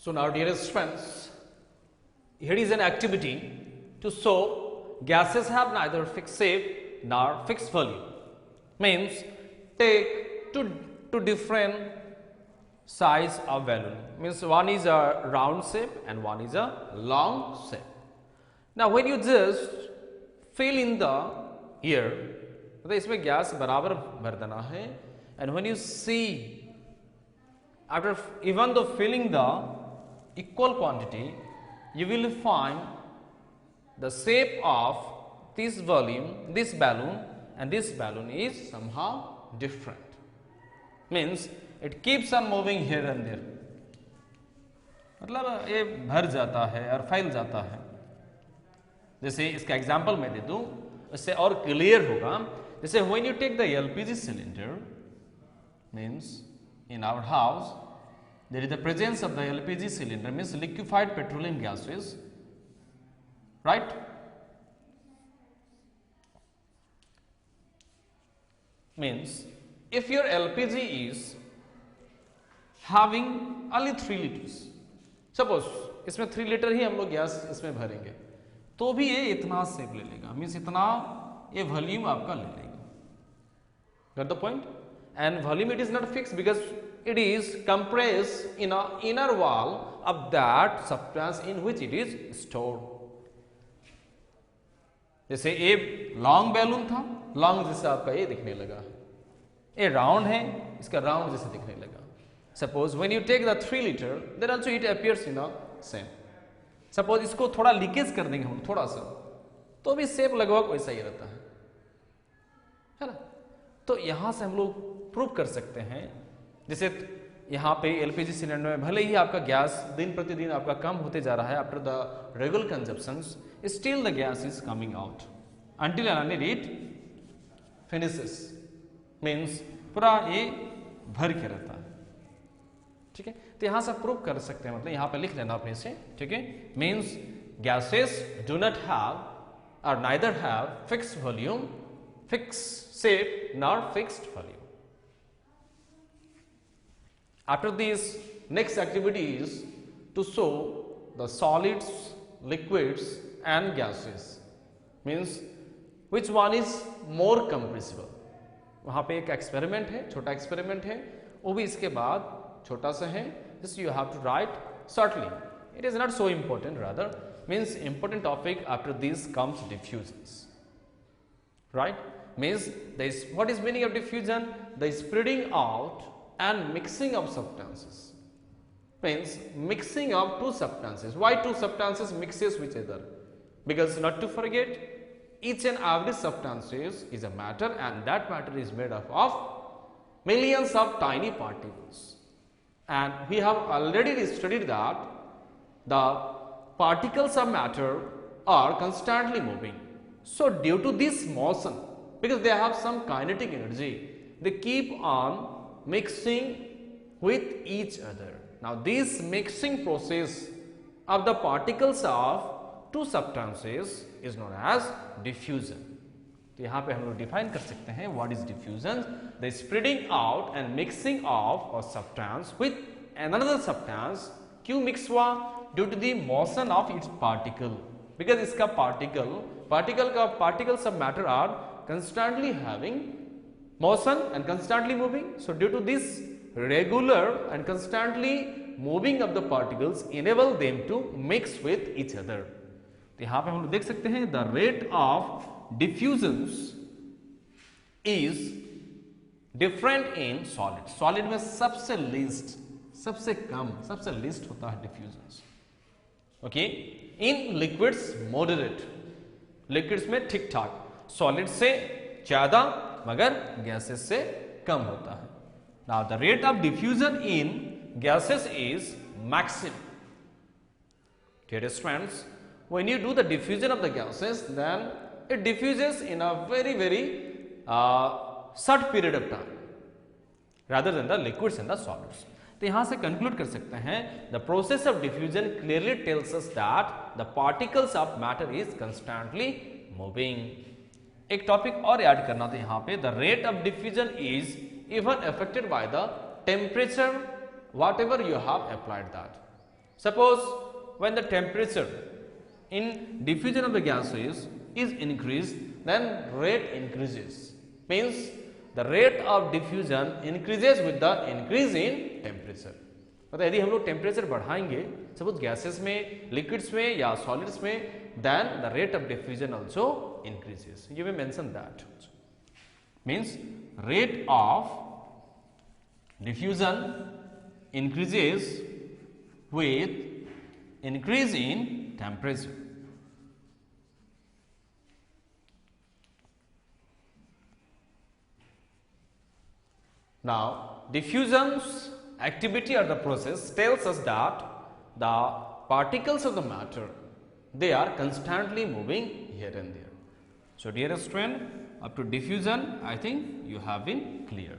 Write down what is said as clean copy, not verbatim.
So now dearest friends, here is an activity to show gases have neither fixed shape nor fixed volume. Means take two different size of balloon. Means one is a round shape and one is a long shape. Now when you just fill in the air, तो इसमें gas बराबर भर देना है. And when you see after even though filling the equal quantity, you will find the shape of this volume, this balloon and this balloon is somehow different. Means it keeps on moving here and there. मतलब ये भर जाता है और फैल जाता है. जैसे इसका एग्जाम्पल मैं दे दूं, इससे और क्लियर होगा. जैसे when you take the LPG cylinder, means in our house there is the presence of the LPG cylinder, means liquefied petroleum gases, right? Means if your LPG is having only 3 liters, suppose इसमें 3 litre ही हम लोग gas इसमें भरेंगे, तो भी ये इतना shape ले लेगा. मीन्स इतना ये वॉल्यूम आपका ले लेगा. Got the point? And volume it is not fixed because it is compressed in a inner wall of that substance in which it is stored. जैसे ये लॉन्ग बैलून था, लॉन्ग जैसे आपका ये दिखने लगा. ये राउंड है, इसका राउंड जैसे दिखने लगा. Suppose when you take the 3 liter, then also it appears in a same. Suppose इसको थोड़ा लीकेज कर देंगे हम थोड़ा सा, तो भी शेप लगभग वैसा ही रहता है ना. तो यहां से हम लोग प्रूव कर सकते हैं. जैसे यहाँ पे एलपीजी सिलेंडर में भले ही आपका गैस दिन प्रतिदिन आपका कम होते जा रहा है, after the regular consumptions still the gas is coming out until and until it finishes. Means पूरा ये भर के रहता है. ठीक है, तो यहां से प्रूव कर सकते हैं. मतलब यहाँ पे लिख लेना अपने से. ठीक है, means gases do not have और neither have fixed volume, fixed shape nor fixed volume. After this, next activity is to show the solids, liquids and gases. Means which one is more compressible. वहाँ पे एक experiment है, छोटा experiment है, वो भी इसके बाद छोटा सा है. This you have to write shortly. It is not so important, rather means important topic after this comes diffusions. Right? Means what is meaning of diffusion? The spreading out and mixing of substances. Means mixing of two substances. Why two substances mixes with each other? Because not to forget, each and every substances is a matter and that matter is made up of millions of tiny particles. And we have already studied that the particles of matter are constantly moving. So due to this motion, because they have some kinetic energy, they keep on mixing with each other. Now this mixing process of the particles of two substances is known as diffusion. तो यहाँ पे हम लोग define कर सकते हैं what is diffusion. The spreading out and mixing of a substance with another substance. क्यों mix हुआ? Due to the motion of its particle. Because इसका particles of matter are constantly having motion and constantly moving. So due to this regular and constantly moving of the particles enable them to mix with each other. तो यहाँ पे हम लोग देख सकते हैं the rate of diffusions is different in solid. Solid में सबसे least, सबसे कम, सबसे least होता है diffusions. Okay? In liquids moderate. Liquids में ठीक ठाक, सॉलिड से ज्यादा मगर गैसेस से कम होता है. Now the rate of diffusion in gases is maximum. Dearest friends, when you do the diffusion of the gases, then it diffuses in a very short period of time rather than the liquids and the solids. तो यहां से conclude कर सकते हैं the process of diffusion clearly tells us that the particles of matter is constantly moving. एक topic और add करना था यहाँ पे. The rate of diffusion is even affected by the temperature whatever you have applied that. Suppose when the temperature in diffusion of the gases is increased, then rate increases. Means the rate of diffusion increases with the increase in temperature. मतलब यदि हम लोग temperature बढ़ाएंगे suppose gases में, liquids में या solids में, then the rate of diffusion also increases. You may mention that. Means rate of diffusion increases with increase in temperature. Now, diffusion's activity or the process tells us that the particles of the matter, they are constantly moving here and there. So, dear student, up to diffusion, I think you have been clear.